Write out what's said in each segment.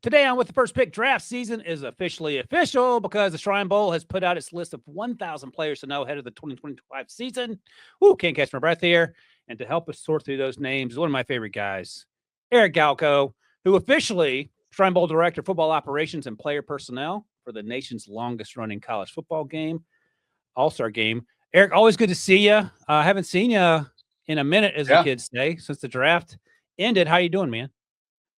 Today on With the First Pick, draft season is officially official because the Shrine Bowl has put out its list of 1,000 players to know ahead of the 2025 season. Ooh, can't catch my breath here. And to help us sort through those names, one of my favorite guys, Eric Galko, who officially Shrine Bowl Director, Football Operations and Player Personnel for the nation's longest-running college football game, All-Star game. Eric, always good to see you. I haven't seen you in a minute, as the kids say, since the draft ended. How you doing, man?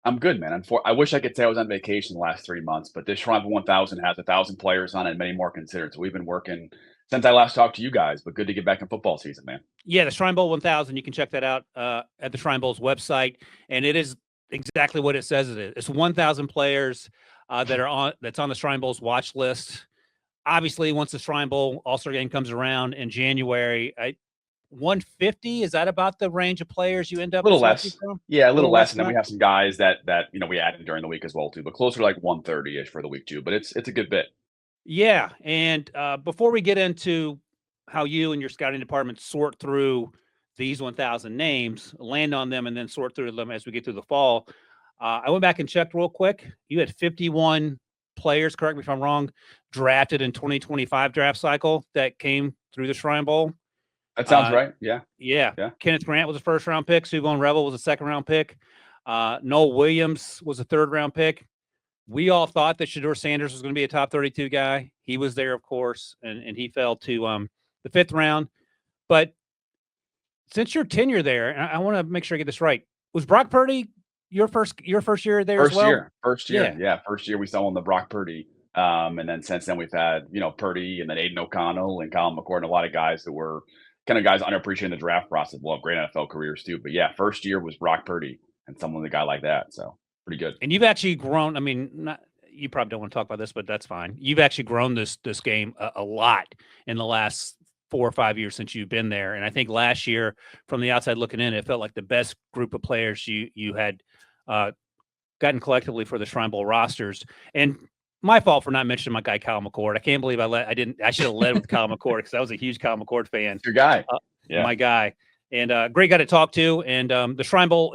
I'm good, man. I wish I could say I was on vacation the last 3 months, but this Shrine 1000 has 1,000 players on it and many more considered. So we've been working since I last talked to you guys, but good to get back in football season, man. Yeah, the Shrine Bowl 1000. You can check that out at the Shrine Bowl's website, and it is exactly what it says it is. It's 1,000 players that's on the Shrine Bowl's watch list. Obviously, once the Shrine Bowl All-Star game comes around in January, 150, is that about the range of players you end up A little selecting less. from? Yeah, a A little little less. less And than then we that? have some guys that we added during the week as well too, but closer to like 130-ish for the week too. But it's a good bit. Yeah, and before we get into how you and your scouting department sort through these 1,000 names, land on them, and then sort through them as we get through the fall, I went back and checked real quick. You had 51 players, correct me if I'm wrong, drafted in 2025 draft cycle that came through the Shrine Bowl. That sounds Uh, right. Yeah. yeah, Yeah. Kenneth Grant was a first-round pick. Suvon Rebel was a second-round pick. Noel Williams was a third-round pick. We all thought that Shedeur Sanders was going to be a top 32 guy. He was there, of course, and he fell to the fifth round. But since your tenure there, and I want to make sure I get this right, was Brock Purdy your first year there as well? First year. Yeah. Yeah. First year we saw on the Brock Purdy. And then since then we've had, Purdy and then Aiden O'Connell and Colin McCord and a lot of guys that were kind of guys unappreciated in the draft process. Will have great NFL careers too. But yeah, first year was Brock Purdy and someone a guy like that. So pretty good. And you've actually grown. I mean, you probably don't want to talk about this, but that's fine. You've actually grown this game a lot in the last 4 or 5 years since you've been there. And I think last year, from the outside looking in, it felt like the best group of players you had gotten collectively for the Shrine Bowl rosters. And my fault for not mentioning my guy Kyle McCord. I can't believe I should have led with Kyle McCord because I was a huge Kyle McCord fan. Your guy. Yeah. My guy. And great guy to talk to. And the Shrine Bowl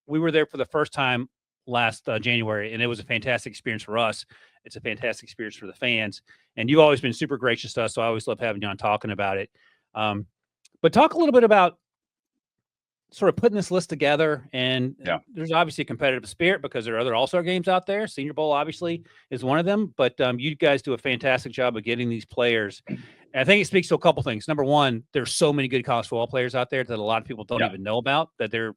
we were there for the first time last January, and it was a fantastic experience for us. It's a fantastic experience for the fans. And you've always been super gracious to us, so I always love having you on talking about it. But talk a little bit about sort of putting this list together. And there's obviously a competitive spirit because there are other All-Star games out there. Senior Bowl obviously is one of them. But you guys do a fantastic job of getting these players. And I think it speaks to a couple things. Number one, there's so many good college football players out there that a lot of people don't even know about, that there's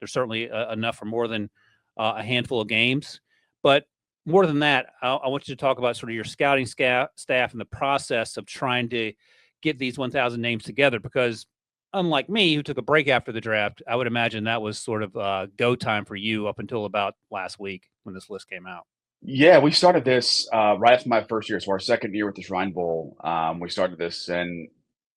certainly enough for more than a handful of games. But more than that, I want you to talk about sort of your scouting staff and the process of trying to get these 1,000 names together, because unlike me, who took a break after the draft, I would imagine that was sort of go time for you up until about last week when this list came out. Yeah, we started this right after my first year. So our second year with the Shrine Bowl, we started this, and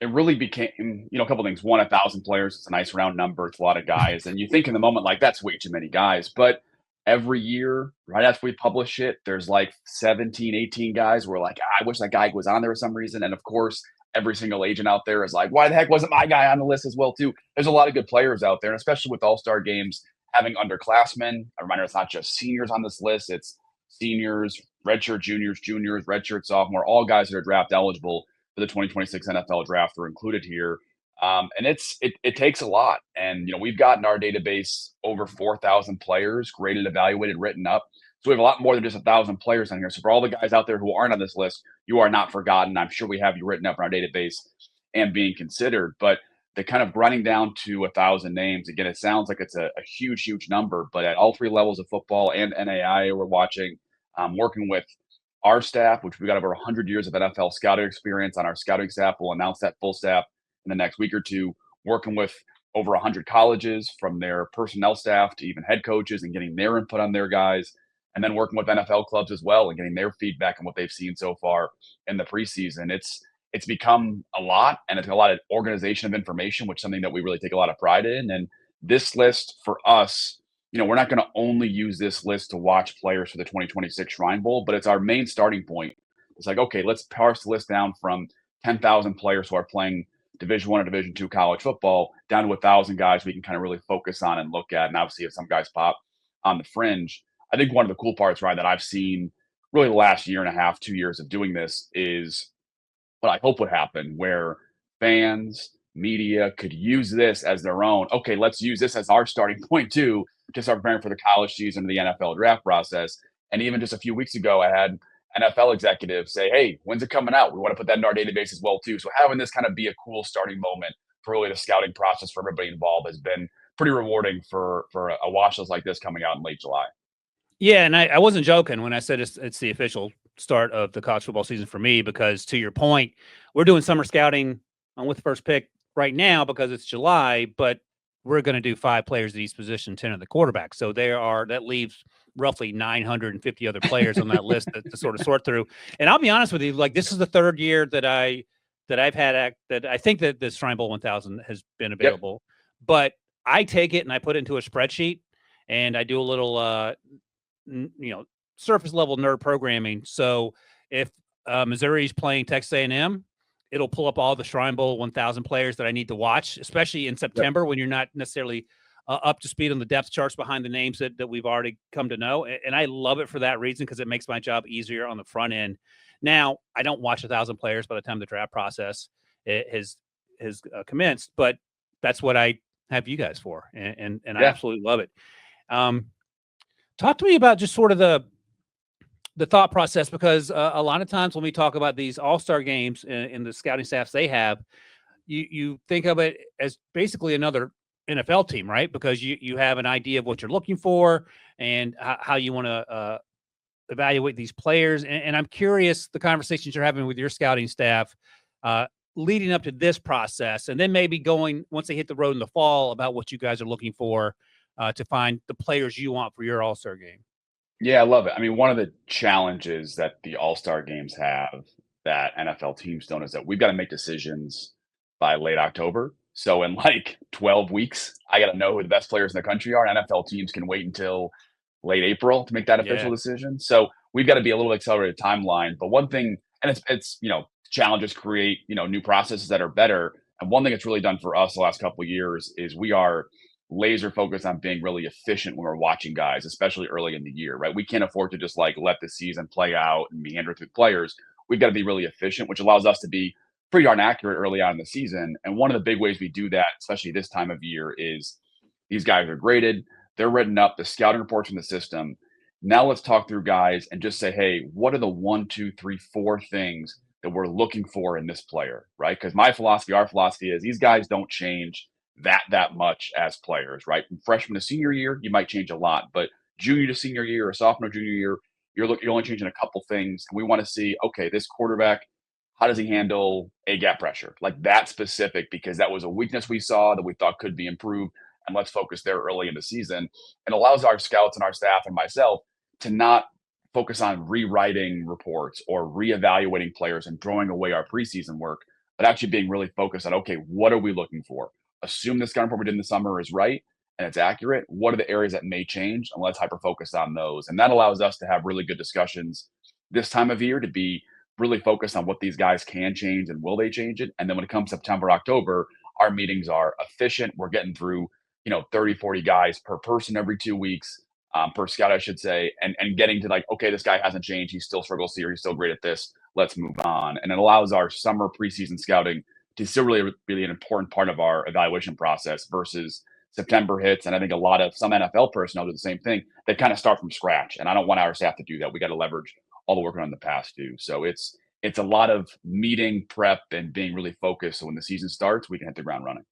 it really became, a couple things. One, 1,000 players. It's a nice round number. It's a lot of guys. And you think in the moment, like, that's way too many guys. But every year, right after we publish it, there's like 17, 18 guys. We're like, I wish that guy was on there for some reason. And of course, every single agent out there is like, why the heck wasn't my guy on the list as well, too? There's a lot of good players out there, and especially with All-Star games, having underclassmen. A reminder, it's not just seniors on this list. It's seniors, redshirt juniors, redshirt sophomore, all guys that are draft eligible for the 2026 NFL draft are included here. And it takes a lot. And, we've got in our database over 4,000 players graded, evaluated, written up. So we have a lot more than just 1,000 players on here. So for all the guys out there who aren't on this list, you are not forgotten. I'm sure we have you written up in our database and being considered. But the kind of grinding down to 1,000 names, again, it sounds like it's a huge, huge number. But at all three levels of football and NAI, we're watching, working with our staff, which we've got over 100 years of NFL scouting experience on our scouting staff. We'll announce that full staff in the next week or two, working with over 100 colleges, from their personnel staff to even head coaches, and getting their input on their guys, and then working with NFL clubs as well and getting their feedback on what they've seen so far in the preseason. It's become a lot, and it's a lot of organization of information, which is something that we really take a lot of pride in. And this list for us, we're not going to only use this list to watch players for the 2026 Shrine Bowl, but it's our main starting point. It's like, okay, let's parse the list down from 10,000 players who are playing Division I or Division II college football down to 1,000 guys we can kind of really focus on and look at. And obviously, if some guys pop on the fringe, I think one of the cool parts, Ryan, that I've seen really the last year and a half, 2 years of doing this is what I hope would happen, where fans, media could use this as their own. Okay, let's use this as our starting point too to start preparing for the college season, the NFL draft process. And even just a few weeks ago, I had NFL executives say, "Hey, when's it coming out? We want to put that in our database as well too." So having this kind of be a cool starting moment for really the scouting process for everybody involved has been pretty rewarding for a watch list like this coming out in late July. Yeah, and I wasn't joking when I said it's the official start of the college football season for me, because to your point, we're doing summer scouting with the first pick right now because it's July, but we're going to do 5 players at each position, 10 of the quarterback. So that leaves roughly 950 other players on that list to sort of sort through. And I'll be honest with you, like, this is the third year that I've had that I think that this Shrine Bowl 1000 has been available, but I take it and I put it into a spreadsheet and I do a little surface level nerd programming. So if Missouri's playing Texas A&M, it'll pull up all the Shrine Bowl 1000 players that I need to watch, especially in September when you're not necessarily up to speed on the depth charts behind the names that we've already come to know. And I love it for that reason, because it makes my job easier on the front end. Now, I don't watch 1,000 players by the time the draft process has commenced, but that's what I have you guys for. And I absolutely love it. Talk to me about just sort of the thought process, because a lot of times when we talk about these all-star games in the scouting staffs they have, you think of it as basically another NFL team, right? Because you have an idea of what you're looking for and how you want to evaluate these players. And I'm curious the conversations you're having with your scouting staff leading up to this process, and then maybe going once they hit the road in the fall about what you guys are looking for to find the players you want for your all-star game. Yeah, I love it. I mean, one of the challenges that the All-Star games have that NFL teams don't is that we've got to make decisions by late October. So in like 12 weeks, I got to know who the best players in the country are. NFL teams can wait until late April to make that official decision. So we've got to be a little accelerated timeline. But one thing, and it's challenges create new processes that are better. And one thing it's really done for us the last couple of years is we are laser focused on being really efficient when we're watching guys, especially early in the year, right? We can't afford to just like let the season play out and meander through players. We've got to be really efficient, which allows us to be pretty darn accurate early on in the season. And one of the big ways we do that, especially this time of year, is these guys are graded, they're written up, the scouting reports from the system. Now let's talk through guys and just say, hey, what are the 1, 2, 3, 4 things that we're looking for in this player, right? Because my philosophy, our philosophy is these guys don't change that much as players, right? From freshman to senior year, you might change a lot, but junior to senior year or sophomore, junior year, you're only changing a couple things. And we want to see, okay, this quarterback, how does he handle A gap pressure? Like that specific, because that was a weakness we saw that we thought could be improved. And let's focus there early in the season. It allows our scouts and our staff and myself to not focus on rewriting reports or reevaluating players and throwing away our preseason work, but actually being really focused on, okay, what are we looking for? Assume this scouting report we did in the summer is right and it's accurate. What are the areas that may change? And let's hyper focus on those. And that allows us to have really good discussions this time of year, to be really focused on what these guys can change and will they change it. And then when it comes September, October, our meetings are efficient. We're getting through, 30, 40 guys per person every 2 weeks, per scout, I should say, and getting to like, okay, this guy hasn't changed. He still struggles here. He's still great at this. Let's move on. And it allows our summer preseason scouting to still really an important part of our evaluation process versus September hits. And I think some NFL personnel do the same thing. They kind of start from scratch. And I don't want our staff to do that. We got to leverage all the work on in the past too. So it's a lot of meeting prep and being really focused. So when the season starts, we can hit the ground running.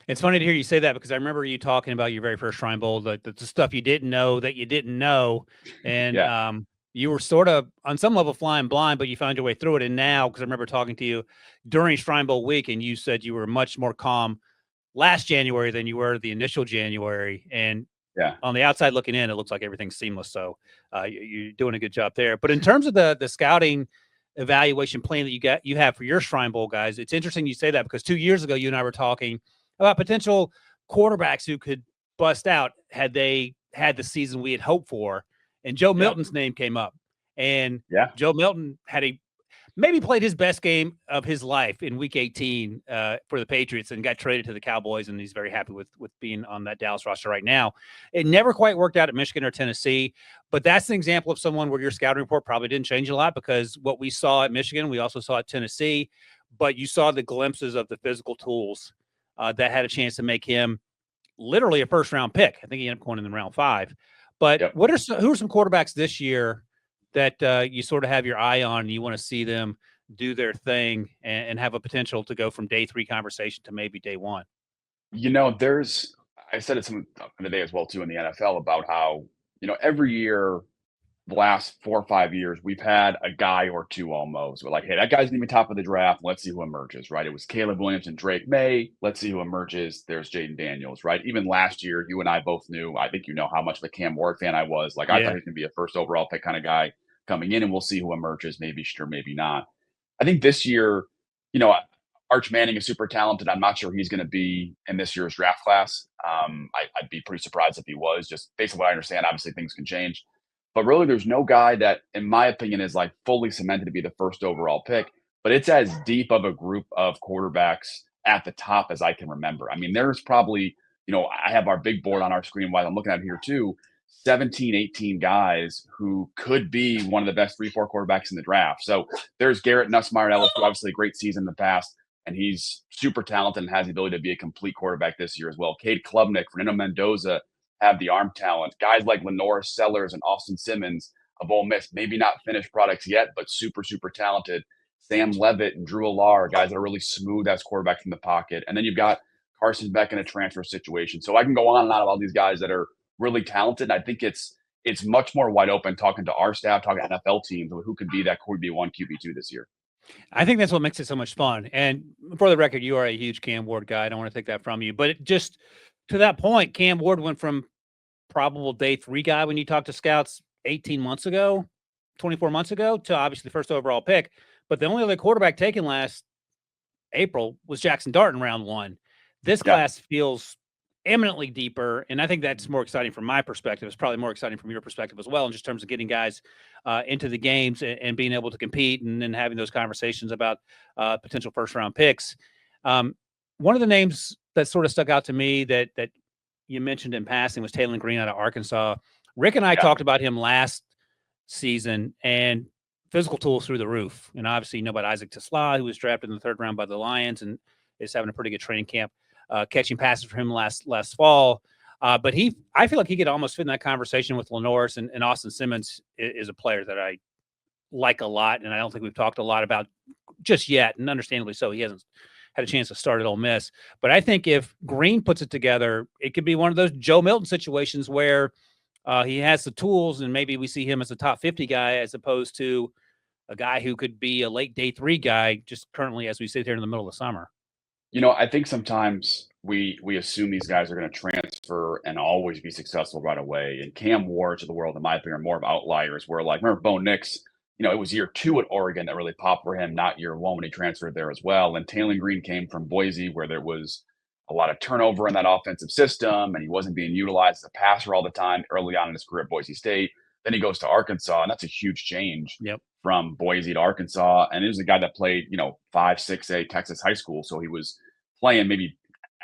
It's funny to hear you say that, because I remember you talking about your very first Shrine Bowl, the stuff you didn't know that you didn't know. And you were sort of on some level flying blind, but you found your way through it. And now, because I remember talking to you during Shrine Bowl week, and you said you were much more calm last January than you were the initial January. And on the outside looking in, it looks like everything's seamless. So you're doing a good job there. But in terms of the scouting evaluation plan that you have for your Shrine Bowl guys, it's interesting you say that, because 2 years ago, you and I were talking about potential quarterbacks who could bust out had they had the season we had hoped for. And Joe Milton's name came up. And Joe Milton had maybe played his best game of his life in Week 18 for the Patriots, and got traded to the Cowboys, and he's very happy with being on that Dallas roster right now. It never quite worked out at Michigan or Tennessee, but that's an example of someone where your scouting report probably didn't change a lot, because what we saw at Michigan, we also saw at Tennessee, but you saw the glimpses of the physical tools that had a chance to make him literally a first-round pick. I think he ended up going in the round 5. But Yep. who are some quarterbacks this year that you sort of have your eye on and you want to see them do their thing and have a potential to go from day 3 conversation to maybe day 1? I said it some the day as well too in the NFL about how, every year the last 4 or 5 years, we've had a guy or two almost. We're like, hey, that guy's gonna be top of the draft. Let's see who emerges, right? It was Caleb Williams and Drake May. Let's see who emerges. There's Jaden Daniels, right? Even last year, you and I both knew, I think you know how much of a Cam Ward fan I was. Like, I thought Yeah. he was gonna be a first overall pick kind of guy coming in, and we'll see who emerges. Maybe sure, maybe not. I think this year, you know, Arch Manning is super talented. I'm not sure he's going to be in this year's draft class. I'd be pretty surprised if he was, just based on what I understand. Obviously, things can change. But really, there's no guy that, in my opinion, is like fully cemented to be the first overall pick. But it's as deep of a group of quarterbacks at the top as I can remember. I mean, there's probably, I have our big board on our screen while I'm looking at it here too. 17, 18 guys who could be one of the best 3-4 quarterbacks in the draft. So there's Garrett Nussmeier at LSU, obviously a great season in the past, and he's super talented and has the ability to be a complete quarterback this year as well. Cade Klubnik, Fernando Mendoza have the arm talent. Guys like Lenore Sellers and Austin Simmons of Ole Miss, maybe not finished products yet, but super, super talented. Sam Levitt and Drew Alar, guys that are really smooth as quarterbacks in the pocket. And then you've got Carson Beck in a transfer situation. So I can go on and on about these guys that are really talented. I think it's much more wide open talking to our staff, talking to NFL teams, who could be that QB1, QB2 this year. I think that's what makes it so much fun. And for the record, you are a huge Cam Ward guy. I don't want to take that from you. But just to that point, Cam Ward went from probable day 3 guy when you talked to scouts 18 months ago, 24 months ago, to obviously the first overall pick. But the only other quarterback taken last April was Jackson Dart in round 1. This Yeah. class feels eminently deeper, and I think that's more exciting from my perspective. It's probably more exciting from your perspective as well, in just terms of getting guys into the games and being able to compete, and then having those conversations about potential first-round picks. One of the names that sort of stuck out to me that you mentioned in passing was Taylen Green out of Arkansas. Rick and I talked about him last season, and physical tools through the roof. And obviously, you know about Isaac Tesla, who was drafted in the 3rd round by the Lions and is having a pretty good training camp, catching passes for him last fall. But I feel like he could almost fit in that conversation with Lenore, and Austin Simmons is a player that I like a lot, and I don't think we've talked a lot about just yet, and understandably so. He hasn't had a chance to start at Ole Miss. But I think if Green puts it together, it could be one of those Joe Milton situations where he has the tools, and maybe we see him as a top 50 guy as opposed to a guy who could be a late day 3 guy, just currently as we sit here in the middle of summer. I think sometimes we assume these guys are going to transfer and always be successful right away. And Cam Wards of the world, in my opinion, are more of outliers. Where, like, remember Bo Nix, it was year 2 at Oregon that really popped for him, not year 1 when he transferred there as well. And Taylen Green came from Boise, where there was a lot of turnover in that offensive system, and he wasn't being utilized as a passer all the time early on in his career at Boise State. Then he goes to Arkansas, and that's a huge change. Yep. From Boise to Arkansas. And it was a guy that played, 5, 6A Texas high school. So he was playing maybe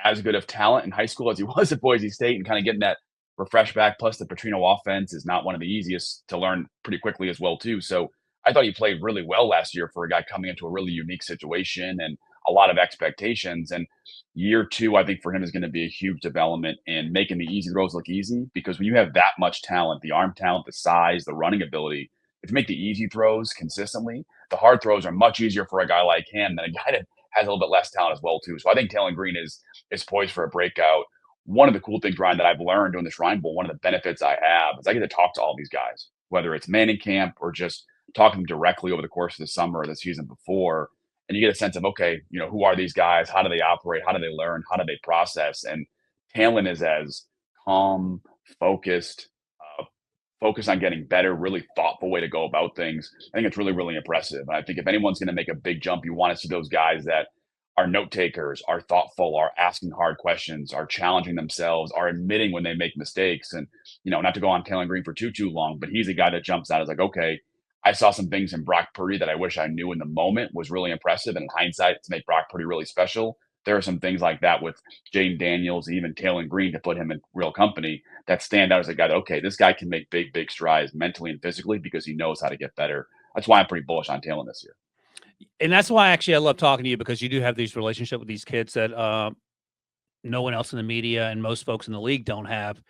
as good of talent in high school as he was at Boise State, and kind of getting that refresh back. Plus the Petrino offense is not one of the easiest to learn pretty quickly as well too. So I thought he played really well last year for a guy coming into a really unique situation and a lot of expectations. And year 2, I think for him is going to be a huge development in making the easy throws look easy, because when you have that much talent, the arm talent, the size, the running ability, if you make the easy throws consistently, the hard throws are much easier for a guy like him than a guy that has a little bit less talent as well too. So I think Taylen Green is poised for a breakout. One of the cool things, Ryan, that I've learned doing the Shrine Bowl, one of the benefits I have is I get to talk to all these guys, whether it's Manning camp or just talking directly over the course of the summer or the season before. And you get a sense of, okay, who are these guys? How do they operate? How do they learn? How do they process? And Taylen is as calm, focused, focused on getting better, really thoughtful way to go about things. I think it's really, really impressive. And I think if anyone's going to make a big jump, you want to see those guys that are note takers, are thoughtful, are asking hard questions, are challenging themselves, are admitting when they make mistakes. And, not to go on Taylen Green for too long, but he's a guy that jumps out as like, okay, I saw some things in Brock Purdy that I wish I knew in the moment was really impressive. And in hindsight, to make Brock Purdy really special, there are some things like that with Jaden Daniels, even Taylen Green to put him in real company that stand out as a guy that, okay, this guy can make big, big strides mentally and physically because he knows how to get better. That's why I'm pretty bullish on Taylen this year. And that's why actually I love talking to you, because you do have these relationship with these kids that no one else in the media and most folks in the league don't have.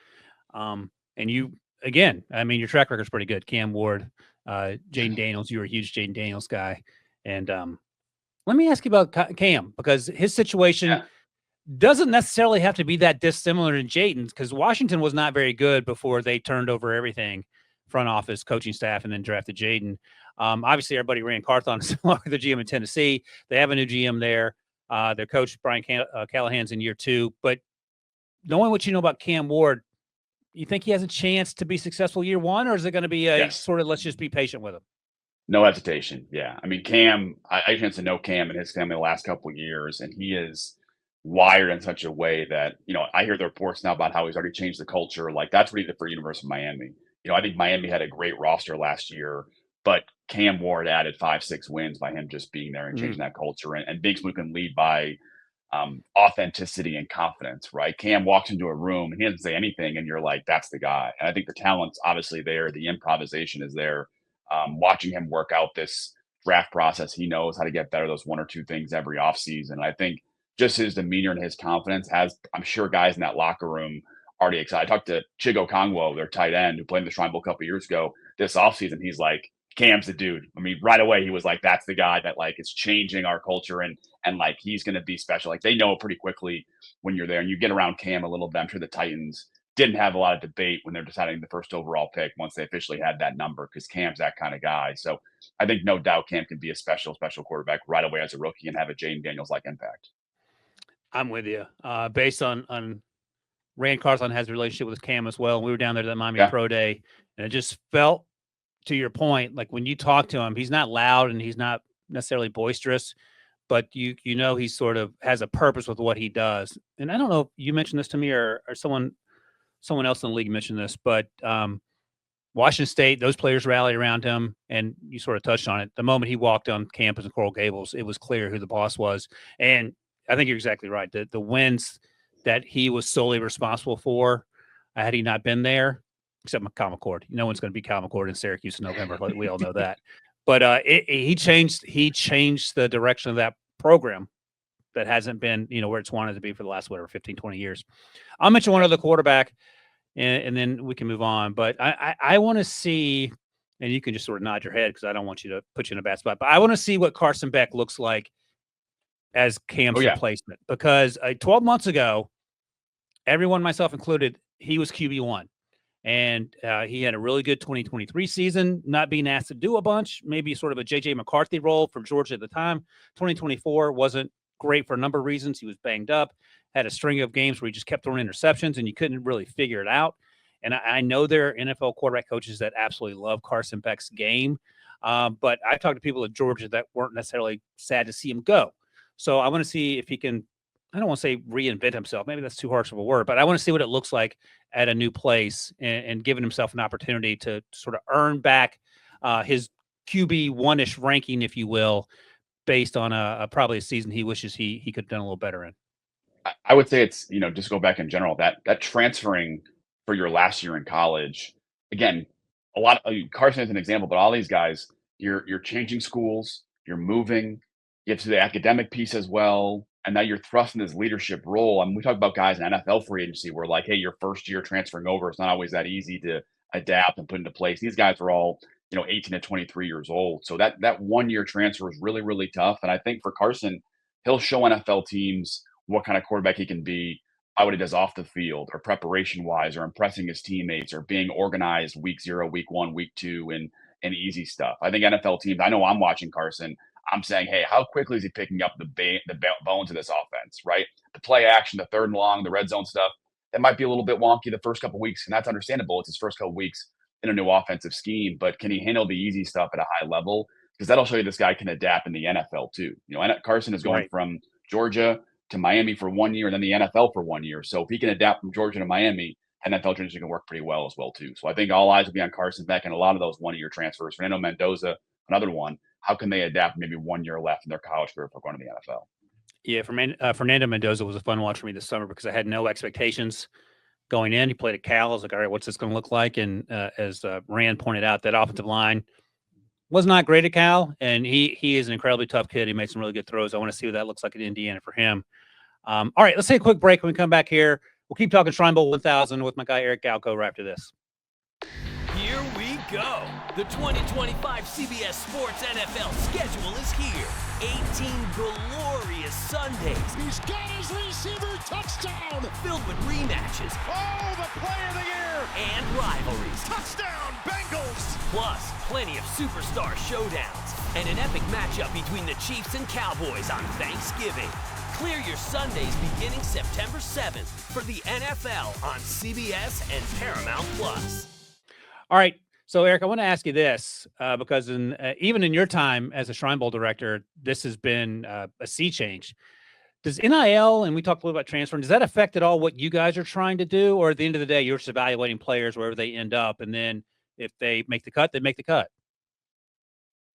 And you, again, I mean, your track record's pretty good. Cam Ward, Jaden Daniels, you were a huge Jaden Daniels guy. And let me ask you about Cam, because his situation doesn't necessarily have to be that dissimilar to Jaden's, because Washington was not very good before they turned over everything, front office, coaching staff, and then drafted Jaden. Obviously, everybody ran Carthon is the GM in Tennessee. They have a new GM there. Their coach, Brian Callahan's in year 2. But knowing what you know about Cam Ward, you think he has a chance to be successful year 1, or is it going to be a sort of let's just be patient with him? No hesitation. Yeah. I mean, Cam, I had a chance to know Cam and his family the last couple of years, and he is wired in such a way that, I hear the reports now about how he's already changed the culture. Like, that's what he did for University of Miami. I think Miami had a great roster last year, but Cam Ward added 5-6 wins by him just being there and changing that culture and being someone who can lead by authenticity and confidence, right? Cam walks into a room and he doesn't say anything, and you're like, that's the guy. And I think the talent's obviously there. The improvisation is there. Watching him work out this draft process, he knows how to get better those 1 or 2 things every offseason. I think just his demeanor and his confidence has, I'm sure, guys in that locker room already excited. I talked to Chigo Kongwo, their tight end, who played in the Shrine Bowl a couple years ago this offseason. He's like, Cam's the dude. I mean, right away he was like, that's the guy that like is changing our culture and like he's going to be special. Like they know pretty quickly when you're there, and you get around Cam a little bit. I'm sure the Titans didn't have a lot of debate when they're deciding the first overall pick once they officially had that number, because Cam's that kind of guy. So I think no doubt Cam can be a special quarterback right away as a rookie and have a Jaden Daniels like impact. I'm with you. Based on Rand Carthon has a relationship with Cam as well. We were down there at the Miami Pro Day, and it just felt, to your point, like when you talk to him, he's not loud and he's not necessarily boisterous, but you know he sort of has a purpose with what he does. And I don't know if you mentioned this to me or someone else in the league mentioned this, but Washington State, those players rallied around him, and you sort of touched on it. The moment he walked on campus in Coral Gables, it was clear who the boss was. And I think you're exactly right. The wins that he was solely responsible for, had he not been there, except Kyle McCord. No one's going to be Kyle McCord in Syracuse in November. We all know that. But he changed the direction of that program that hasn't been, where it's wanted to be for the last, 15, 20 years. I'll mention one other quarterback, and then we can move on. But I want to see, and you can just sort of nod your head because I don't want you to put you in a bad spot, but I want to see what Carson Beck looks like as Cam's replacement. Because 12 months ago, everyone, myself included, he was QB1. And he had a really good 2023 season, not being asked to do a bunch, maybe sort of a J.J. McCarthy role for Georgia at the time. 2024 wasn't great for a number of reasons. He was banged up, had a string of games where he just kept throwing interceptions, and you couldn't really figure it out. And I know there are NFL quarterback coaches that absolutely love Carson Beck's game, but I talked to people at Georgia that weren't necessarily sad to see him go. So I want to see if he can, I don't want to say reinvent himself. Maybe that's too harsh of a word, but I want to see what it looks like at a new place and giving himself an opportunity to sort of earn back his QB one-ish ranking, if you will, based on probably a season he wishes he could have done a little better in. I would say it's, just go back in general, that transferring for your last year in college, again, a lot of Carson is an example, but all these guys, you're changing schools, you're moving, you get to the academic piece as well. And now you're thrust in this leadership role. I mean, we talk about guys in NFL free agency where like, hey, your first year transferring over, it's not always that easy to adapt and put into place. These guys are all, 18 to 23 years old. So that 1 year transfer is really, really tough. And I think for Carson, he'll show NFL teams what kind of quarterback he can be by what he does off the field or preparation wise or impressing his teammates or being organized week 0, week 1, week 2 and easy stuff. I think NFL teams, I know I'm watching Carson. I'm saying, hey, how quickly is he picking up the bones of this offense, right? The play action, the third and long, the red zone stuff, that might be a little bit wonky the first couple of weeks, and that's understandable. It's his first couple of weeks in a new offensive scheme, but can he handle the easy stuff at a high level? Because that'll show you this guy can adapt in the NFL too. Carson is going from Georgia to Miami for 1 year and then the NFL for 1 year. So if he can adapt from Georgia to Miami, NFL transition can work pretty well as well too. So I think all eyes will be on Carson Beck and a lot of those 1-year transfers. Fernando Mendoza, another one. How can they adapt maybe 1 year left in their college career before going to the NFL? Yeah, Fernando Mendoza was a fun watch for me this summer because I had no expectations going in. He played at Cal. I was like, all right, what's this going to look like? And as Rand pointed out, that offensive line was not great at Cal, and he is an incredibly tough kid. He made some really good throws. I want to see what that looks like in Indiana for him. All right, let's take a quick break. When we come back here, we'll keep talking Shrine Bowl 1000 with my guy Eric Galko right after this. Here we go. The 2025 CBS Sports NFL schedule is here. 18 glorious Sundays. He's got his receiver touchdown. Filled with rematches. Oh, the play of the year. And rivalries. Touchdown, Bengals. Plus, plenty of superstar showdowns. And an epic matchup between the Chiefs and Cowboys on Thanksgiving. Clear your Sundays beginning September 7th for the NFL on CBS and Paramount Plus. All right. So, Eric, I want to ask you this because even in your time as a Shrine Bowl director, this has been a sea change. Does NIL, and we talked a little about transferring, does that affect at all what you guys are trying to do? Or at the end of the day, you're just evaluating players wherever they end up, and then if they make the cut, they make the cut?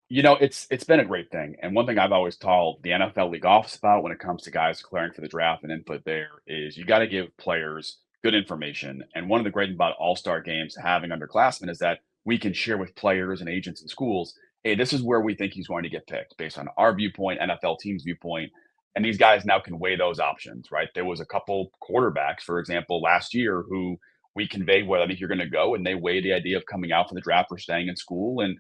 It's been a great thing. And one thing I've always told the NFL league office about when it comes to guys declaring for the draft and input there is you got to give players good information. And one of the great things about all-star games having underclassmen is that we can share with players and agents and schools, hey, this is where we think he's going to get picked based on our viewpoint, NFL team's viewpoint. And these guys now can weigh those options, right? There was a couple quarterbacks, for example, last year who we conveyed where I think you're going to go, and they weighed the idea of coming out for the draft or staying in school. And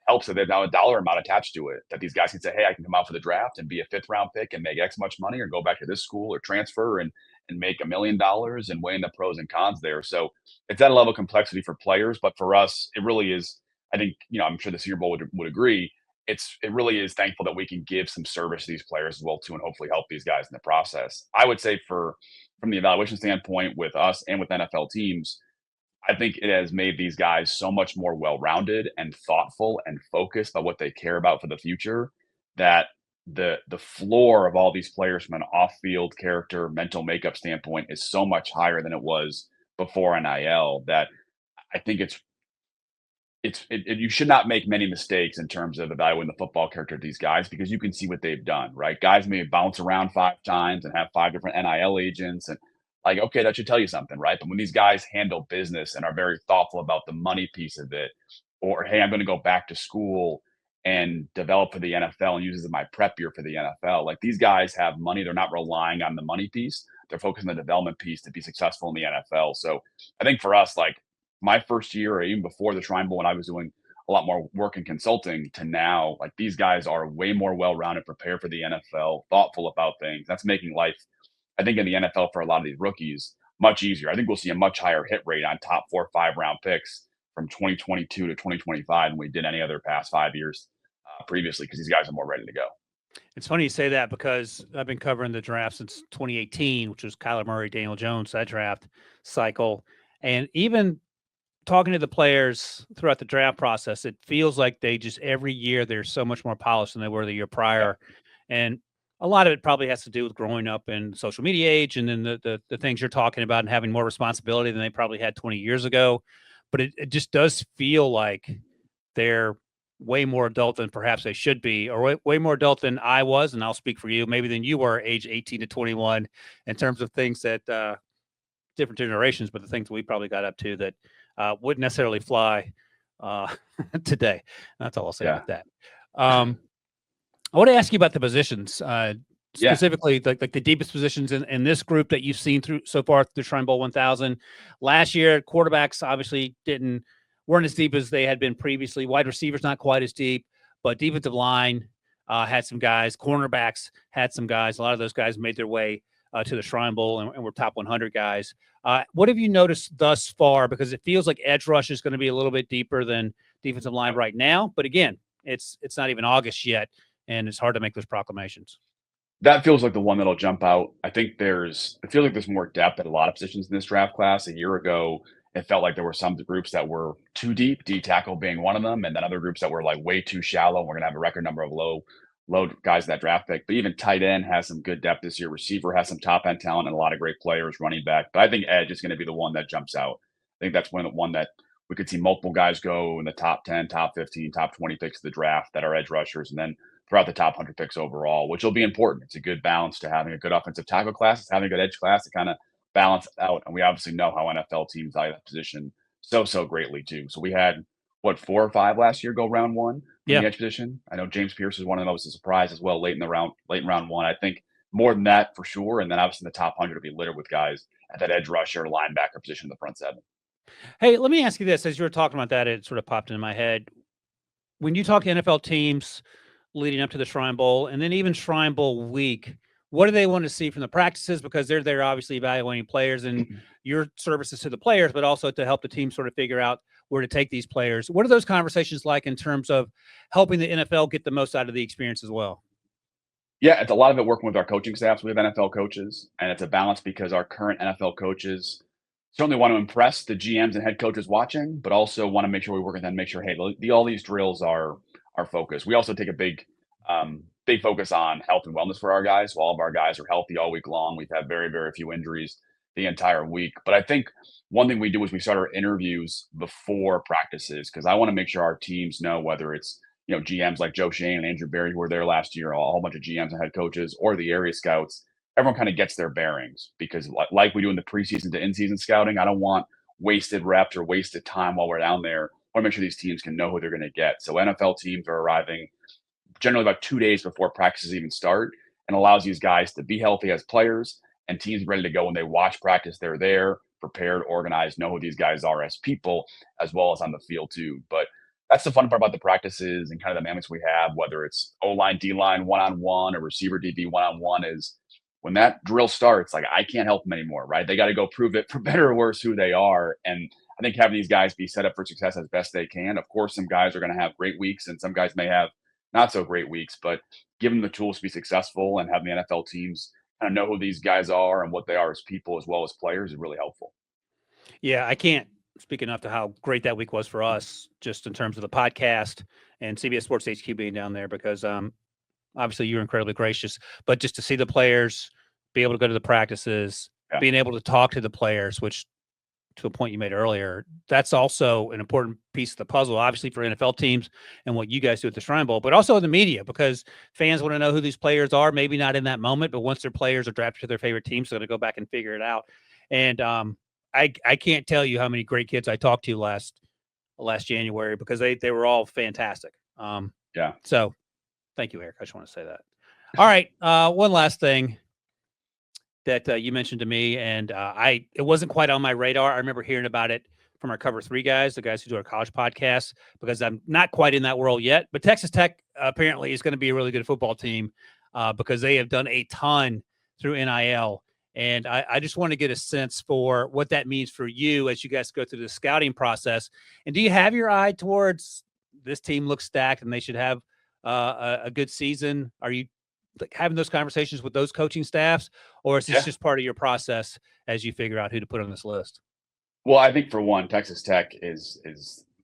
helps that there's now a dollar amount attached to it that these guys can say, hey, I can come out for the draft and be a fifth round pick and make X much money or go back to this school or transfer and make $1 million and weighing the pros and cons there. So it's at a level of complexity for players, but for us, it really is. I think, I'm sure the Senior Bowl would agree. It really is thankful that we can give some service to these players as well too, and hopefully help these guys in the process. I would say from the evaluation standpoint with us and with NFL teams, I think it has made these guys so much more well-rounded and thoughtful and focused on what they care about for the future that the floor of all these players from an off-field character, mental makeup standpoint is so much higher than it was before NIL that I think you should not make many mistakes in terms of evaluating the football character of these guys because you can see what they've done, right? Guys may bounce around 5 times and have 5 different NIL agents and like, okay, that should tell you something, right? But when these guys handle business and are very thoughtful about the money piece of it, or hey, I'm going to go back to school and develop for the NFL and use it as my prep year for the NFL. Like these guys have money. They're not relying on the money piece. They're focused on the development piece to be successful in the NFL. So I think for us, like my first year or even before the Shrine Bowl when I was doing a lot more work in consulting to now, like these guys are way more well-rounded, prepared for the NFL, thoughtful about things. That's making life, I think in the NFL for a lot of these rookies, much easier. I think we'll see a much higher hit rate on top 4 or 5 round picks from 2022 to 2025 than we did any other past 5 years previously because these guys are more ready to go. It's funny you say that because I've been covering the draft since 2018, which was Kyler Murray, Daniel Jones, that draft cycle. And even talking to the players throughout the draft process, it feels like they just every year they're so much more polished than they were the year prior. And a lot of it probably has to do with growing up in social media age and then the things you're talking about and having more responsibility than they probably had 20 years ago. But it just does feel like they're way more adult than perhaps they should be, or way more adult than I was. And I'll speak for you, maybe than you were age 18 to 21 in terms of things that different generations, but the things that we probably got up to that wouldn't necessarily fly today. That's all I'll say about that. I want to ask you about the positions, specifically like the deepest positions in this group that you've seen through so far through Shrine Bowl 1000. Last year, quarterbacks obviously weren't as deep as they had been previously. Wide receivers not quite as deep, but defensive line had some guys. Cornerbacks had some guys. A lot of those guys made their way to the Shrine Bowl and were top 100 guys. What have you noticed thus far? Because it feels like edge rush is going to be a little bit deeper than defensive line right now. But again, it's not even August yet, and it's hard to make those proclamations. That feels like the one that'll jump out. I think it feels like there's more depth at a lot of positions in this draft class. A year ago, it felt like there were some groups that were too deep, D tackle being one of them, and then other groups that were like way too shallow. We're going to have a record number of low load guys in that draft pick. But even tight end has some good depth this year. Receiver has some top end talent and a lot of great players. Running back, but I think edge is going to be the one that jumps out. I think that's one that we could see multiple guys go in the top 10, top 15, top 20 picks of the draft that are edge rushers, and then throughout the top 100 picks overall, which will be important. It's a good balance to having a good offensive tackle class, it's having a good edge class to kind of balance it out. And we obviously know how NFL teams value that position so greatly too. So we had what 4 or 5 last year go round one from Yeah. the edge position. I know James Pierce is one of them. That was a surprise as well late in round one. I think more than that for sure. And then obviously in the top 100 will be littered with guys at that edge rusher, linebacker position in the front seven. Hey, let me ask you this. As you were talking about that, it sort of popped into my head. When you talk to NFL teams leading up to the Shrine Bowl and then even Shrine Bowl week, what do they want to see from the practices? Because they're there obviously evaluating players and your services to the players, but also to help the team sort of figure out where to take these players. What are those conversations like in terms of helping the NFL get the most out of the experience as well? Yeah, it's a lot of it working with our coaching staffs. We have NFL coaches, and it's a balance because our current NFL coaches certainly want to impress the GMs and head coaches watching, but also want to make sure we work with them, make sure, hey, all these drills are our focus. We also take a big focus on health and wellness for our guys. So all of our guys are healthy all week long. We've had very few injuries the entire week. But I think one thing we do is we start our interviews before practices because I want to make sure our teams know whether it's GMs like Joe Shane and Andrew Berry who were there last year, a whole bunch of GMs and head coaches, or the area scouts. Everyone kind of gets their bearings because like we do in the preseason to in-season scouting, I don't want wasted reps or wasted time while we're down there. I want to make sure these teams can know who they're going to get. So NFL teams are arriving generally about 2 days before practices even start and allows these guys to be healthy as players and teams ready to go when they watch practice. They're there, prepared, organized, know who these guys are as people, as well as on the field too. But that's the fun part about the practices and kind of the dynamics we have, whether it's O-line, D-line, one-on-one, or receiver DB one-on-one is when that drill starts, like I can't help them anymore, right? They got to go prove it for better or worse who they are. And I think having these guys be set up for success as best they can. Of course, some guys are going to have great weeks and some guys may have not so great weeks, but give them the tools to be successful and having the NFL teams kind of know who these guys are and what they are as people as well as players is really helpful. Yeah, I can't speak enough to how great that week was for us, just in terms of the podcast and CBS Sports HQ being down there, because obviously you're incredibly gracious, but just to see the players, be able to go to the practices, being able to talk to the players, which to a point you made earlier, that's also an important piece of the puzzle, obviously for NFL teams and what you guys do at the Shrine Bowl, but also the media, because fans want to know who these players are, maybe not in that moment, but once their players are drafted to their favorite teams, they're going to go back and figure it out. And I can't tell you how many great kids I talked to last January because they were all fantastic. So thank you, Eric. I just want to say that. All right. One last thing that you mentioned to me, and it wasn't quite on my radar. I remember hearing about it from our Cover 3 guys, the guys who do our college podcasts, because I'm not quite in that world yet. But Texas Tech apparently is going to be a really good football team because they have done a ton through NIL. And I just want to get a sense for what that means for you as you guys go through the scouting process. And do you have your eye towards this team looks stacked and they should have a good season? Are you having those conversations with those coaching staffs, or is this just part of your process as you figure out who to put on this list? Well, I think for one, Texas Tech is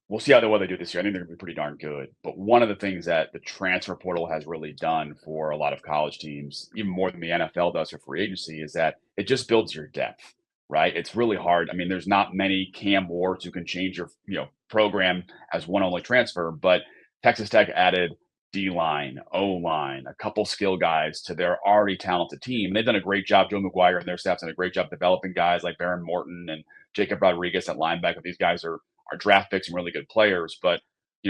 we'll see what they do this year. I think they're going to be pretty darn good. But one of the things that the transfer portal has really done for a lot of college teams, even more than the NFL does for free agency, is that it just builds your depth, right? It's really hard. I mean, there's not many Cam Wards who can change your program as one only transfer, but Texas Tech added D-line, O-line, a couple skill guys to their already talented team. And they've done a great job. Joe McGuire and their staff's done a great job developing guys like Baron Morton and Jacob Rodriguez at linebacker. These guys are draft picks and really good players. But,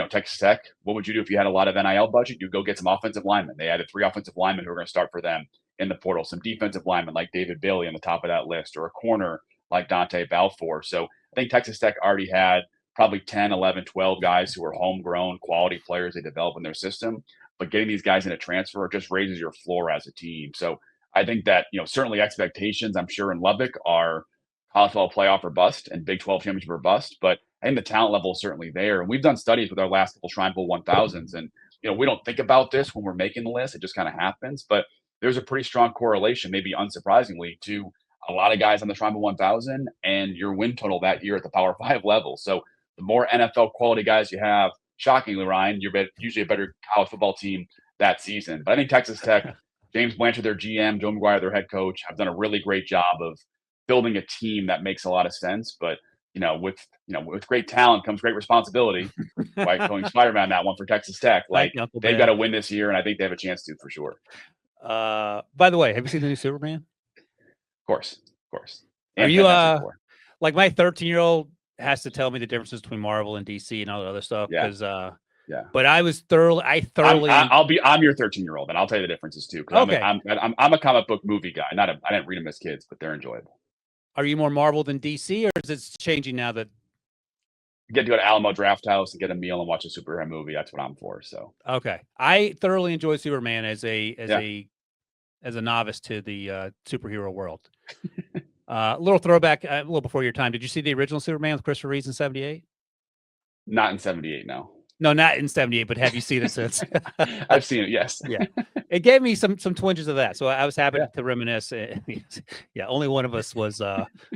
Texas Tech, what would you do if you had a lot of NIL budget? You'd go get some offensive linemen. They added 3 offensive linemen who are going to start for them in the portal. Some defensive linemen like David Bailey on the top of that list, or a corner like Dante Balfour. So I think Texas Tech already had probably 10, 11, 12 guys who are homegrown quality players they develop in their system. But getting these guys in a transfer just raises your floor as a team. So I think that, certainly expectations, I'm sure in Lubbock are college football playoff or bust and Big 12 championship or bust. But I think the talent level is certainly there. And we've done studies with our last couple Shrine Bowl 1000s. And, we don't think about this when we're making the list. It just kind of happens. But there's a pretty strong correlation, maybe unsurprisingly, to a lot of guys on the Shrine Bowl 1000 and your win total that year at the Power 5 level. So the more NFL quality guys you have, shockingly, Ryan, you're usually a better college football team that season. But I think Texas Tech, James Blanchard, their GM, Joe McGuire, their head coach, have done a really great job of building a team that makes a lot of sense. But with great talent comes great responsibility. Right, going Spider-Man that one for Texas Tech. Like they've got to win this year, and I think they have a chance to for sure. By the way, have you seen the new Superman? Of course. And are you like my 13-year-old has to tell me the differences between Marvel and DC and all the other stuff because But I thoroughly. I'm your 13-year-old, and I'll tell you the differences too. Okay. I'm a comic book movie guy. I didn't read them as kids, but they're enjoyable. Are you more Marvel than DC, or is it changing now that you get to go to Alamo Draft House and get a meal and watch a superhero movie? That's what I'm for. So okay, I thoroughly enjoy Superman as a novice to the superhero world. A little throwback, a little before your time. Did you see the original Superman with Christopher Reeves in '78? Not in '78, no. No, not in '78, but have you seen it since? I've seen it, yes. Yeah. It gave me some twinges of that. So I was happy to reminisce. Yeah, only one of us was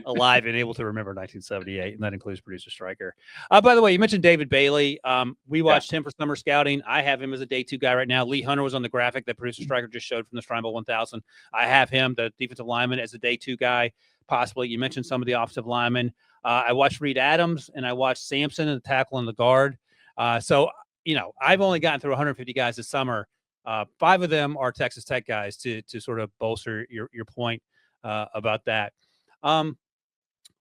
alive and able to remember 1978, and that includes producer Stryker. By the way, you mentioned David Bailey. We watched him for summer scouting. I have him as a day 2 guy right now. Lee Hunter was on the graphic that producer Stryker just showed from the Shrine Bowl 1000. I have him, the defensive lineman, as a day 2 guy, possibly. You mentioned some of the offensive linemen. I watched Reed Adams, and I watched Sampson and the tackle and the guard. So, I've only gotten through 150 guys this summer. 5 of them are Texas Tech guys to sort of bolster your point about that. One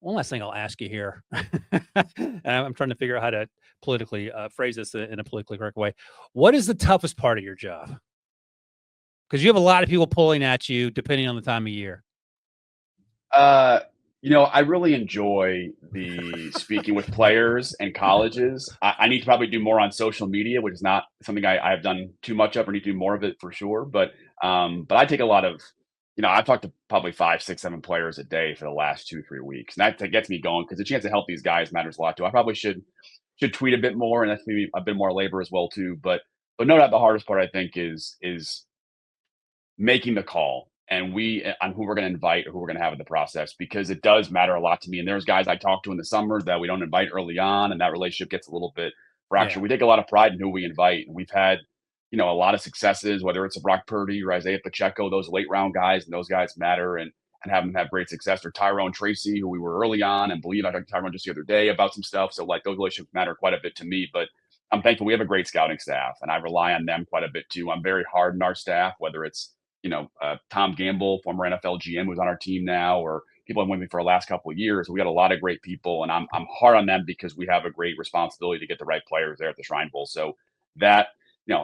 last thing I'll ask you here. And I'm trying to figure out how to politically phrase this in a politically correct way. What is the toughest part of your job? Because you have a lot of people pulling at you depending on the time of year. I really enjoy the speaking with players and colleges. I need to probably do more on social media, which is not something I've done too much of or need to do more of it for sure. But I take a lot of, I've talked to probably 5, 6, 7 players a day for the last 2-3 weeks. And that gets me going because the chance to help these guys matters a lot too. I probably should tweet a bit more, and that's maybe a bit more labor as well too. But no doubt the hardest part I think is making the call. And on who we're going to invite or who we're going to have in the process, because it does matter a lot to me. And there's guys I talk to in the summer that we don't invite early on, and that relationship gets a little bit fractured. Yeah. We take a lot of pride in who we invite, and we've had, a lot of successes, whether it's a Brock Purdy or Isaiah Pacheco, those late round guys, and those guys matter and have them have great success. Or Tyrone Tracy, who we were early on, and I talked to Tyrone just the other day about some stuff. So like those relationships matter quite a bit to me, but I'm thankful we have a great scouting staff, and I rely on them quite a bit too. I'm very hard on our staff, whether it's Tom Gamble, former NFL GM, who's on our team now, or people I've been with me for the last couple of years. We got a lot of great people, and I'm hard on them because we have a great responsibility to get the right players there at the Shrine Bowl. So that,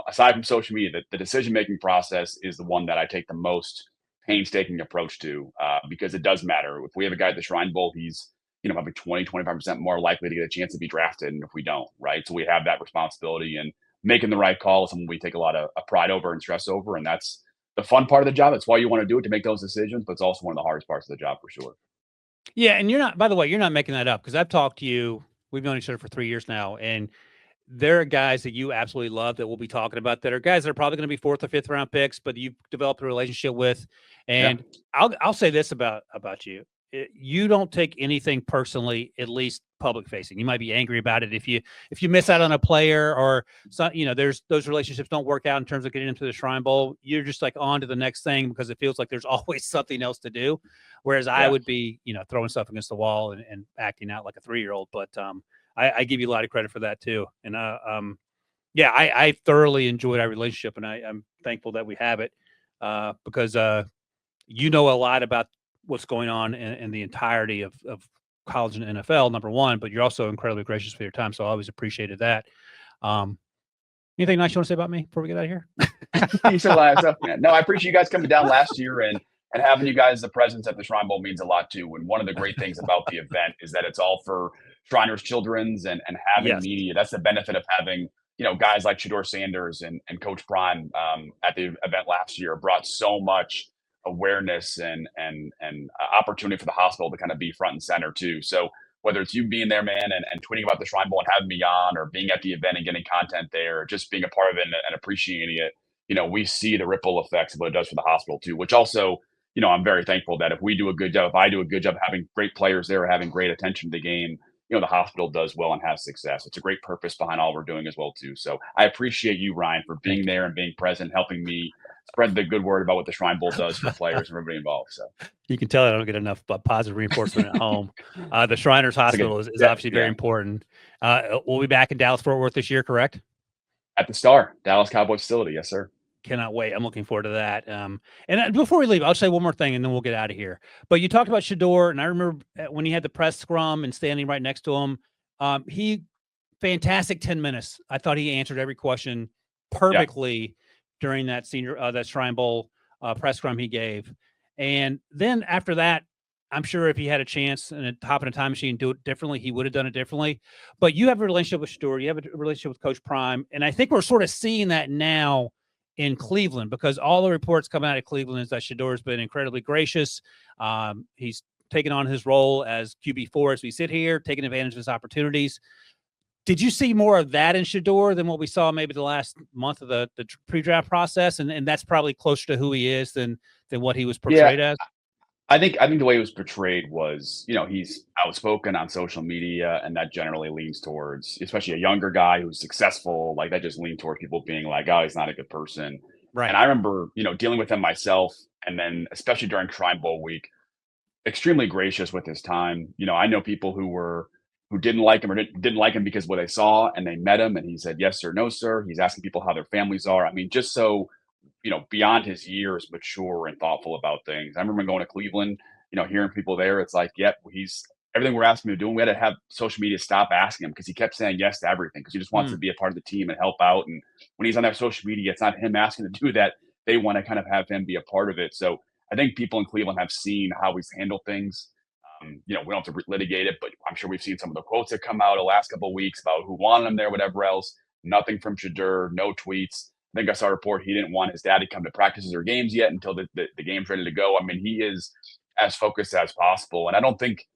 aside from social media, the decision-making process is the one that I take the most painstaking approach to because it does matter. If we have a guy at the Shrine Bowl, he's, probably 20-25% more likely to get a chance to be drafted than if we don't, right? So we have that responsibility, and making the right call is something we take a lot of pride over and stress over, and that's the fun part of the job. That's why you want to do it, to make those decisions, but it's also one of the hardest parts of the job for sure. Yeah. And by the way, you're not making that up, because I've talked to you. We've known each other for 3 years now. And there are guys that you absolutely love that we'll be talking about that are guys that are probably going to be 4th or 5th round picks, but you've developed a relationship with. And I'll say this about you. You don't take anything personally, at least public facing. You might be angry about it if you miss out on a player, or there's those relationships don't work out in terms of getting into the Shrine Bowl. You're just like on to the next thing because it feels like there's always something else to do. Whereas I would be, throwing stuff against the wall and acting out like a 3-year-old. But I give you a lot of credit for that too. And I thoroughly enjoyed our relationship, and I'm thankful that we have it because you know a lot about what's going on in the entirety of college and NFL, number one, but you're also incredibly gracious for your time. So I always appreciated that. Anything nice you want to say about me before we get out of here? You said a lot of stuff, man. No, I appreciate you guys coming down last year and having you guys, the presence at the Shrine Bowl means a lot too. And one of the great things about the event is that it's all for Shriners' children's and having media. That's the benefit of having, guys like Shedeur Sanders and Coach Prime at the event last year brought so much awareness and opportunity for the hospital to kind of be front and center too. So whether it's you being there, man, and tweeting about the Shrine Bowl and having me on, or being at the event and getting content there, or just being a part of it and appreciating it, we see the ripple effects of what it does for the hospital too, which also, I'm very thankful that if I do a good job having great players there, having great attention to the game, the hospital does well and has success. It's a great purpose behind all we're doing as well too. So I appreciate you, Ryan, for being there and being present, helping me spread the good word about what the Shrine Bowl does for players and everybody involved. So You can tell I don't get enough positive reinforcement at home. The Shriners Hospital is obviously very important. We'll be back in Dallas-Fort Worth this year, correct? At the Star, Dallas Cowboys facility. Yes, sir. Cannot wait. I'm looking forward to that. And before we leave, I'll say one more thing, and then we'll get out of here. But you talked about Shedeur, and I remember when he had the press scrum and standing right next to him, fantastic 10 minutes. I thought he answered every question perfectly during that that Shrine Bowl press scrum he gave. And then after that, I'm sure if he had a chance and hop in a time machine and do it differently, he would have done it differently. But you have a relationship with Shedeur. You have a relationship with Coach Prime. And I think we're sort of seeing that now in Cleveland, because all the reports coming out of Cleveland is that Shedeur has been incredibly gracious. He's taken on his role as QB4 as we sit here, taking advantage of his opportunities. Did you see more of that in Shedeur than what we saw maybe the last month of the pre-draft process? And that's probably closer to who he is than what he was portrayed as? I think the way it was portrayed was, he's outspoken on social media, and that generally leans towards, especially a younger guy who's successful, like that just leans towards people being like, oh, he's not a good person. Right. And I remember, dealing with him myself, and then especially during Shrine Bowl week, extremely gracious with his time. I know people who didn't like him or didn't like him because of what they saw, and they met him and he said, yes, sir, no, sir. He's asking people how their families are. I mean, just so, beyond his years, mature and thoughtful about things. I remember going to Cleveland, hearing people there. It's like, yep, he's everything we're asking him to do. And we had to have social media stop asking him because he kept saying yes to everything because he just wants to be a part of the team and help out. And when he's on their social media, it's not him asking to do that. They want to kind of have him be a part of it. So I think people in Cleveland have seen how he's handled things. We don't have to litigate it, but I'm sure we've seen some of the quotes that come out the last couple of weeks about who wanted him there, whatever else. Nothing from Shedeur, no tweets. I think I saw a report he didn't want his dad to come to practices or games yet until the game's ready to go. I mean, he is as focused as possible. And I don't think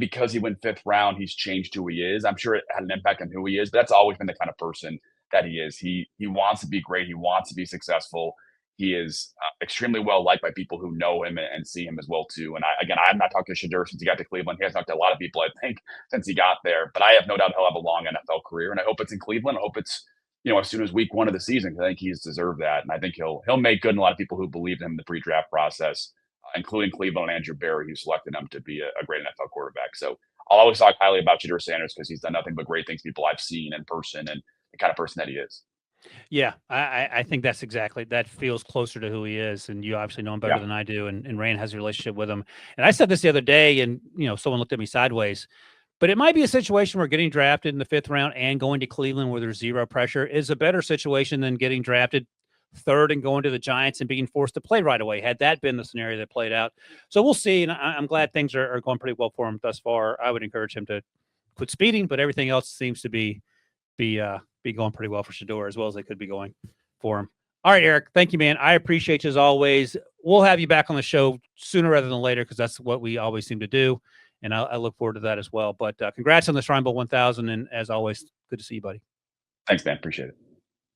because he went 5th round, he's changed who he is. I'm sure it had an impact on who he is, but that's always been the kind of person that he is. He wants to be great. He wants to be successful. He is extremely well liked by people who know him and see him as well too. And I've not talked to Shedeur since he got to Cleveland. He has talked to a lot of people, I think, since he got there. But I have no doubt he'll have a long NFL career, and I hope it's in Cleveland. I hope it's as soon as week 1 of the season. I think he's deserved that, and I think he'll make good in a lot of people who believed in him in the pre-draft process, including Cleveland and Andrew Berry, who selected him to be a great NFL quarterback. So I'll always talk highly about Shedeur Sanders because he's done nothing but great things. People I've seen in person and the kind of person that he is. Yeah, I think that feels closer to who he is. And you obviously know him better than I do. And Rand has a relationship with him. And I said this the other day, and, someone looked at me sideways. But it might be a situation where getting drafted in the 5th round and going to Cleveland where there's zero pressure is a better situation than getting drafted 3rd and going to the Giants and being forced to play right away, had that been the scenario that played out. So we'll see. And I'm glad things are going pretty well for him thus far. I would encourage him to quit speeding, but everything else seems to be going pretty well for Shedeur, as well as they could be going for him. All right, Eric, thank you, man. I appreciate you as always. We'll have you back on the show sooner rather than later because that's what we always seem to do. And I look forward to that as well. But congrats on the Shrine Bowl 1000. And as always, good to see you, buddy. Thanks, man. Appreciate it.